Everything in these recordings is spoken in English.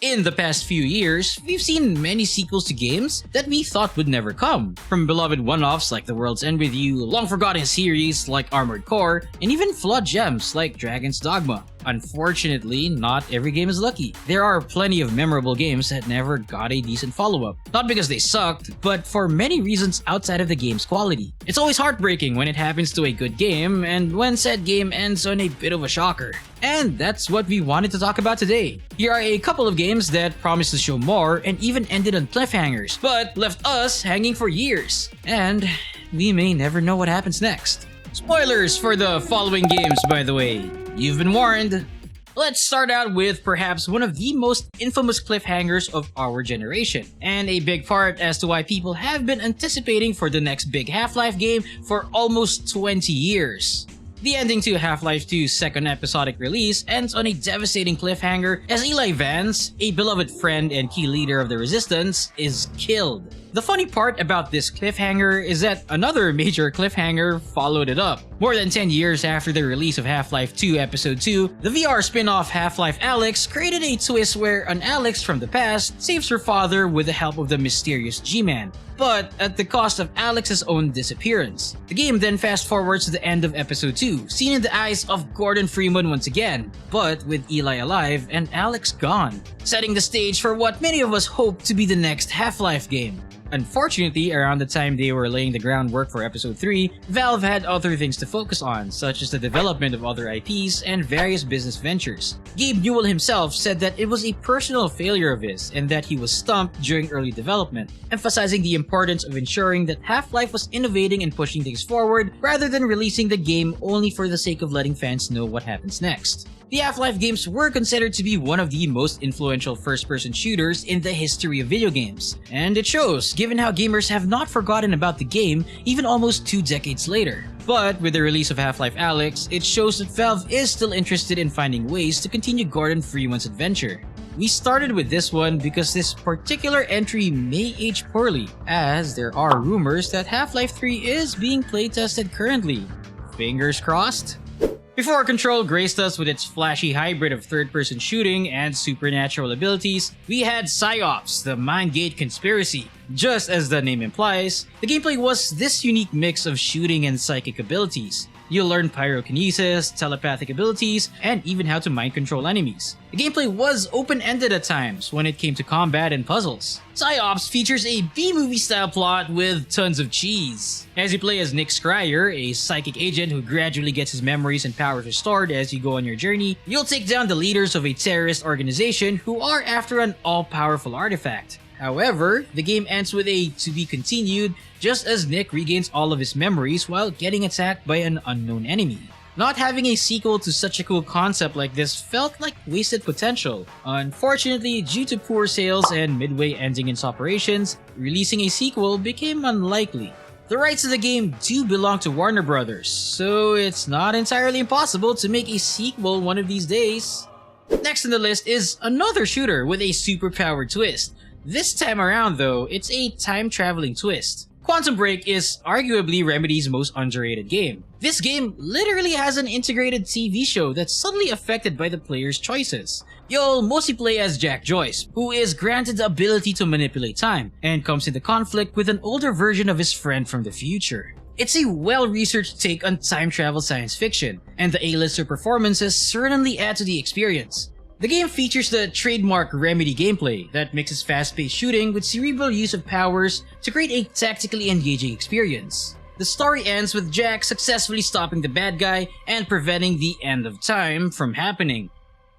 In the past few years, we've seen many sequels to games that we thought would never come. From beloved one-offs like The World's End With You, long-forgotten series like Armored Core, and even flawed gems like Dragon's Dogma. Unfortunately, not every game is lucky. There are plenty of memorable games that never got a decent follow-up. Not because they sucked, but for many reasons outside of the game's quality. It's always heartbreaking when it happens to a good game, and when said game ends on a bit of a shocker. And that's what we wanted to talk about today. Here are a couple of games that promised to show more and even ended on cliffhangers, but left us hanging for years. And we may never know what happens next. Spoilers for the following games, by the way. You've been warned. Let's start out with perhaps one of the most infamous cliffhangers of our generation, and a big part as to why people have been anticipating for the next big Half-Life game for almost 20 years. The ending to Half-Life 2's second episodic release ends on a devastating cliffhanger as Eli Vance, a beloved friend and key leader of the Resistance, is killed. The funny part about this cliffhanger is that another major cliffhanger followed it up. More than 10 years after the release of Half-Life 2 Episode 2, the VR spin-off Half-Life Alyx created a twist where an Alyx from the past saves her father with the help of the mysterious G-Man, but at the cost of Alyx's own disappearance. The game then fast-forwards to the end of Episode 2, seen in the eyes of Gordon Freeman once again, but with Eli alive and Alyx gone, setting the stage for what many of us hope to be the next Half-Life game. Unfortunately, around the time they were laying the groundwork for Episode 3, Valve had other things to focus on, such as the development of other IPs and various business ventures. Gabe Newell himself said that it was a personal failure of his and that he was stumped during early development, emphasizing the importance of ensuring that Half-Life was innovating and pushing things forward rather than releasing the game only for the sake of letting fans know what happens next. The Half-Life games were considered to be one of the most influential first-person shooters in the history of video games, and it shows given how gamers have not forgotten about the game even almost 2 decades later. But with the release of Half-Life Alyx, it shows that Valve is still interested in finding ways to continue Gordon Freeman's adventure. We started with this one because this particular entry may age poorly, as there are rumors that Half-Life 3 is being playtested currently. Fingers crossed? Before Control graced us with its flashy hybrid of third-person shooting and supernatural abilities, we had Psi-Ops, the Mindgate conspiracy. Just as the name implies, the gameplay was this unique mix of shooting and psychic abilities. You'll learn pyrokinesis, telepathic abilities, and even how to mind control enemies. The gameplay was open-ended at times when it came to combat and puzzles. Psi-Ops features a B-movie style plot with tons of cheese. As you play as Nick Scryer, a psychic agent who gradually gets his memories and powers restored as you go on your journey, you'll take down the leaders of a terrorist organization who are after an all-powerful artifact. However, the game ends with a to be continued just as Nick regains all of his memories while getting attacked by an unknown enemy. Not having a sequel to such a cool concept like this felt like wasted potential. Unfortunately, due to poor sales and midway ending its operations, releasing a sequel became unlikely. The rights to the game do belong to Warner Brothers, so it's not entirely impossible to make a sequel one of these days. Next on the list is another shooter with a super-powered twist. This time around though, it's a time-traveling twist. Quantum Break is arguably Remedy's most underrated game. This game literally has an integrated TV show that's subtly affected by the player's choices. You'll mostly play as Jack Joyce, who is granted the ability to manipulate time, and comes into conflict with an older version of his friend from the future. It's a well-researched take on time travel science fiction, and the A-lister performances certainly add to the experience. The game features the trademark Remedy gameplay that mixes fast-paced shooting with cerebral use of powers to create a tactically engaging experience. The story ends with Jack successfully stopping the bad guy and preventing the end of time from happening.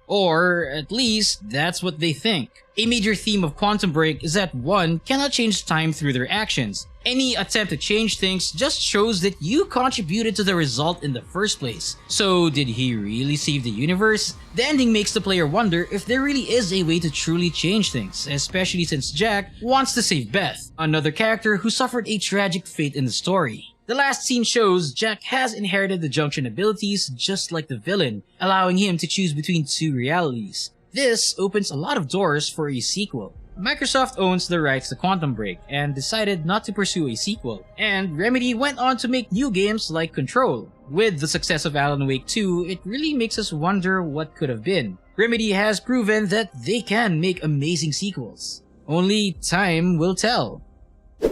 Or, at least, that's what they think. A major theme of Quantum Break is that one cannot change time through their actions. Any attempt to change things just shows that you contributed to the result in the first place. So, did he really save the universe? The ending makes the player wonder if there really is a way to truly change things, especially since Jack wants to save Beth, another character who suffered a tragic fate in the story. The last scene shows Jack has inherited the Junction abilities just like the villain, allowing him to choose between 2 realities. This opens a lot of doors for a sequel. Microsoft owns the rights to Quantum Break and decided not to pursue a sequel, and Remedy went on to make new games like Control. With the success of Alan Wake 2, it really makes us wonder what could have been. Remedy has proven that they can make amazing sequels. Only time will tell.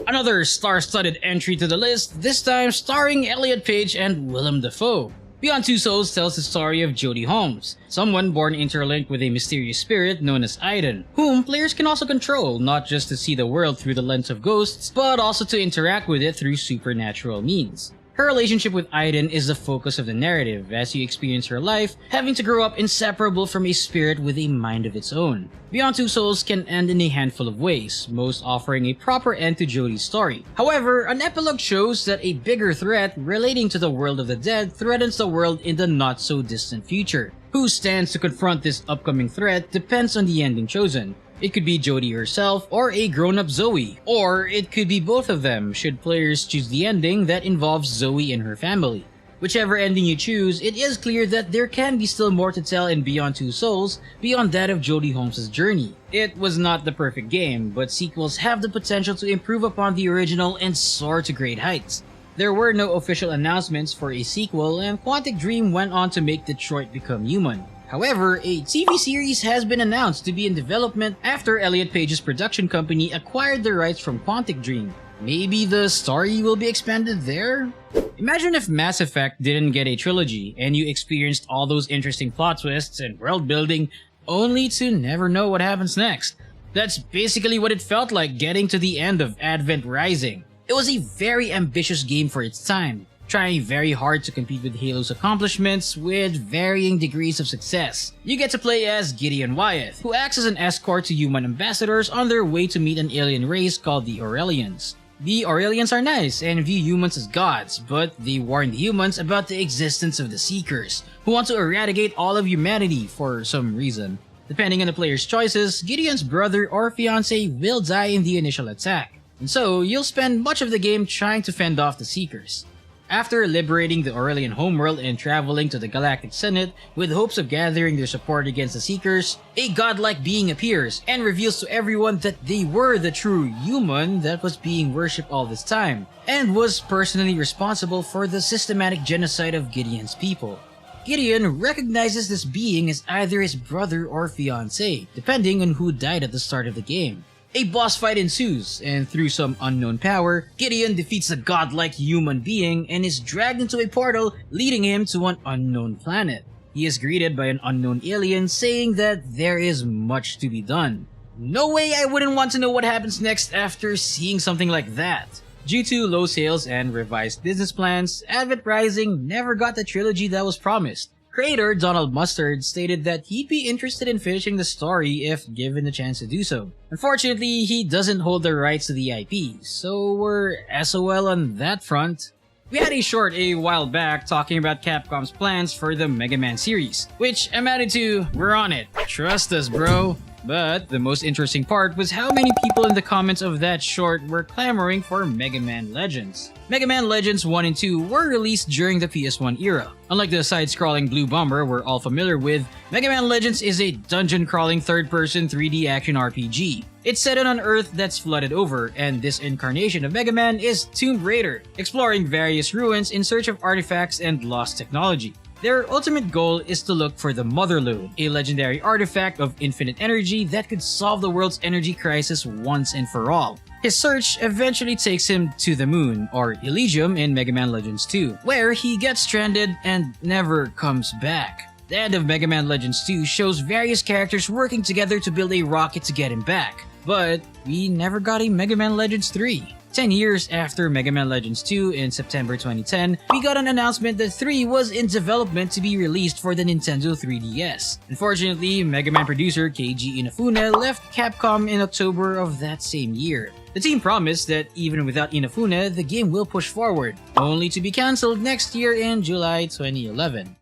Another star-studded entry to the list, this time starring Elliot Page and Willem Dafoe. Beyond Two Souls tells the story of Jodie Holmes, someone born interlinked with a mysterious spirit known as Aiden, whom players can also control, not just to see the world through the lens of ghosts, but also to interact with it through supernatural means. Her relationship with Aiden is the focus of the narrative as you experience her life, having to grow up inseparable from a spirit with a mind of its own. Beyond Two Souls can end in a handful of ways, most offering a proper end to Jodie's story. However, an epilogue shows that a bigger threat relating to the world of the dead threatens the world in the not-so-distant future. Who stands to confront this upcoming threat depends on the ending chosen. It could be Jodie herself, or a grown-up Zoe, or it could be both of them should players choose the ending that involves Zoe and her family. Whichever ending you choose, it is clear that there can be still more to tell in Beyond Two Souls beyond that of Jodie Holmes' journey. It was not the perfect game, but sequels have the potential to improve upon the original and soar to great heights. There were no official announcements for a sequel, and Quantic Dream went on to make Detroit Become Human. However, a TV series has been announced to be in development after Elliot Page's production company acquired the rights from Quantic Dream. Maybe the story will be expanded there? Imagine if Mass Effect didn't get a trilogy and you experienced all those interesting plot twists and world building only to never know what happens next. That's basically what it felt like getting to the end of Advent Rising. It was a very ambitious game for its time, trying very hard to compete with Halo's accomplishments with varying degrees of success. You get to play as Gideon Wyeth, who acts as an escort to human ambassadors on their way to meet an alien race called the Aurelians. The Aurelians are nice and view humans as gods, but they warn the humans about the existence of the Seekers, who want to eradicate all of humanity for some reason. Depending on the player's choices, Gideon's brother or fiancé will die in the initial attack, and so you'll spend much of the game trying to fend off the Seekers. After liberating the Aurelian homeworld and traveling to the Galactic Senate with hopes of gathering their support against the Seekers, a godlike being appears and reveals to everyone that they were the true human that was being worshipped all this time, and was personally responsible for the systematic genocide of Gideon's people. Gideon recognizes this being as either his brother or fiancé, depending on who died at the start of the game. A boss fight ensues, and through some unknown power, Gideon defeats the godlike human being and is dragged into a portal leading him to an unknown planet. He is greeted by an unknown alien saying that there is much to be done. No way I wouldn't want to know what happens next after seeing something like that. Due to low sales and revised business plans, Advent Rising never got the trilogy that was promised. Creator Donald Mustard stated that he'd be interested in finishing the story if given the chance to do so. Unfortunately, he doesn't hold the rights to the IP, so we're SOL on that front. We had a short a while back talking about Capcom's plans for the Mega Man series, which amounted to, we're on it, trust us bro. But the most interesting part was how many people in the comments of that short were clamoring for Mega Man Legends. Mega Man Legends 1 and 2 were released during the PS1 era. Unlike the side-scrolling Blue Bomber we're all familiar with, Mega Man Legends is a dungeon-crawling third-person 3D action RPG. It's set on an Earth that's flooded over, and this incarnation of Mega Man is Tomb Raider, exploring various ruins in search of artifacts and lost technology. Their ultimate goal is to look for the Mother Lode, a legendary artifact of infinite energy that could solve the world's energy crisis once and for all. His search eventually takes him to the moon, or Elysium in Mega Man Legends 2, where he gets stranded and never comes back. The end of Mega Man Legends 2 shows various characters working together to build a rocket to get him back, but we never got a Mega Man Legends 3. 10 years after Mega Man Legends 2 in September 2010, we got an announcement that 3 was in development to be released for the Nintendo 3DS. Unfortunately, Mega Man producer Keiji Inafune left Capcom in October of that same year. The team promised that even without Inafune, the game will push forward, only to be cancelled next year in July 2011.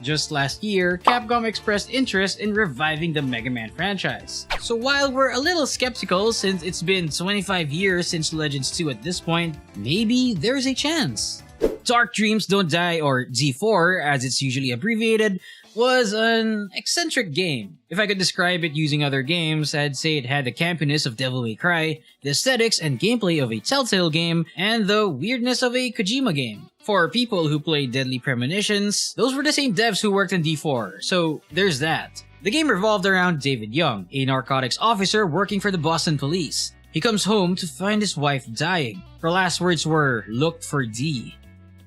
Just last year, Capcom expressed interest in reviving the Mega Man franchise. So while we're a little skeptical since it's been 25 years since Legends 2 at this point, maybe there's a chance. Dark Dreams Don't Die, or D4 as it's usually abbreviated, was an eccentric game. If I could describe it using other games, I'd say it had the campiness of Devil May Cry, the aesthetics and gameplay of a Telltale game, and the weirdness of a Kojima game. For people who played Deadly Premonitions, those were the same devs who worked on D4, so there's that. The game revolved around David Young, a narcotics officer working for the Boston police. He comes home to find his wife dying. Her last words were, "Look for D."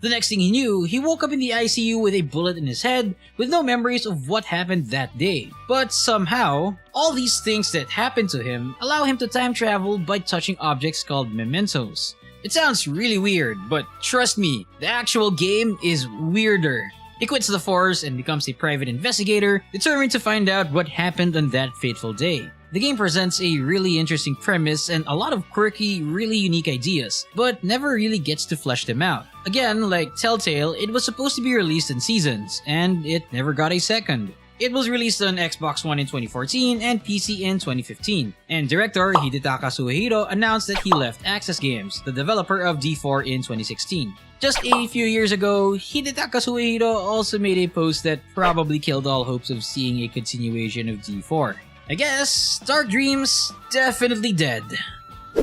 The next thing he knew, he woke up in the ICU with a bullet in his head with no memories of what happened that day. But somehow, all these things that happened to him allow him to time travel by touching objects called mementos. It sounds really weird, but trust me, the actual game is weirder. He quits the force and becomes a private investigator, determined to find out what happened on that fateful day. The game presents a really interesting premise and a lot of quirky, really unique ideas, but never really gets to flesh them out. Again, like Telltale, it was supposed to be released in seasons, and it never got a second. It was released on Xbox One in 2014 and PC in 2015, and director Hidetaka Suehiro announced that he left Access Games, the developer of D4, in 2016. Just a few years ago, Hidetaka Suehiro also made a post that probably killed all hopes of seeing a continuation of D4. I guess, Dark Dreams, definitely dead.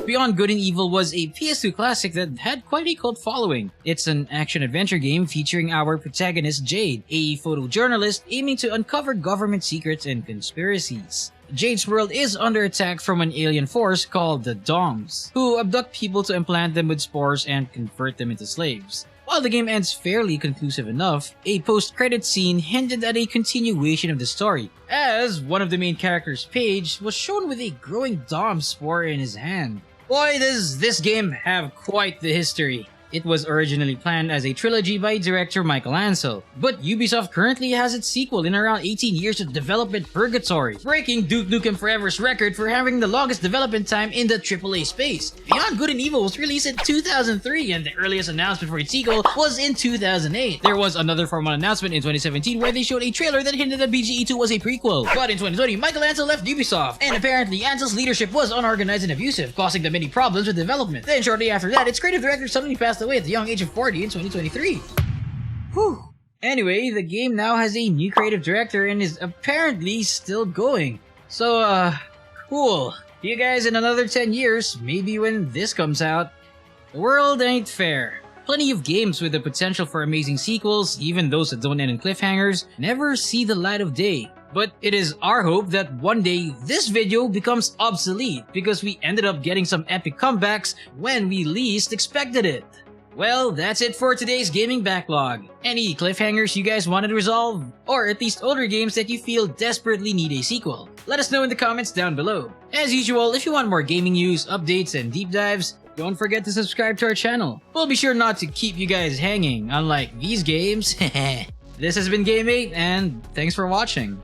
Beyond Good and Evil was a PS2 classic that had quite a cult following. It's an action-adventure game featuring our protagonist Jade, a photojournalist aiming to uncover government secrets and conspiracies. Jade's world is under attack from an alien force called the Doms, who abduct people to implant them with spores and convert them into slaves. While the game ends fairly conclusive enough, a post-credit scene hinted at a continuation of the story, as one of the main characters, Paige, was shown with a growing Dom spore in his hand. Boy, does this game have quite the history. It was originally planned as a trilogy by director Michael Ansel, but Ubisoft currently has its sequel in around 18 years of development purgatory, breaking Duke Nukem Forever's record for having the longest development time in the AAA space. Beyond Good and Evil was released in 2003, and the earliest announcement for its sequel was in 2008. There was another formal announcement in 2017 where they showed a trailer that hinted that BGE 2 was a prequel. But in 2020, Michael Ansel left Ubisoft, and apparently Ansel's leadership was unorganized and abusive, causing them many problems with development. Then shortly after that, its creative director suddenly passed away at the young age of 40 in 2023. Whew. Anyway, the game now has a new creative director and is apparently still going. So, cool. See you guys in another 10 years, maybe when this comes out. The world ain't fair. Plenty of games with the potential for amazing sequels, even those that don't end in cliffhangers, never see the light of day. But it is our hope that one day this video becomes obsolete because we ended up getting some epic comebacks when we least expected it. Well, that's it for today's gaming backlog. Any cliffhangers you guys wanted to resolve? Or at least older games that you feel desperately need a sequel? Let us know in the comments down below. As usual, if you want more gaming news, updates, and deep dives, don't forget to subscribe to our channel. We'll be sure not to keep you guys hanging, unlike these games. This has been Game 8, and thanks for watching.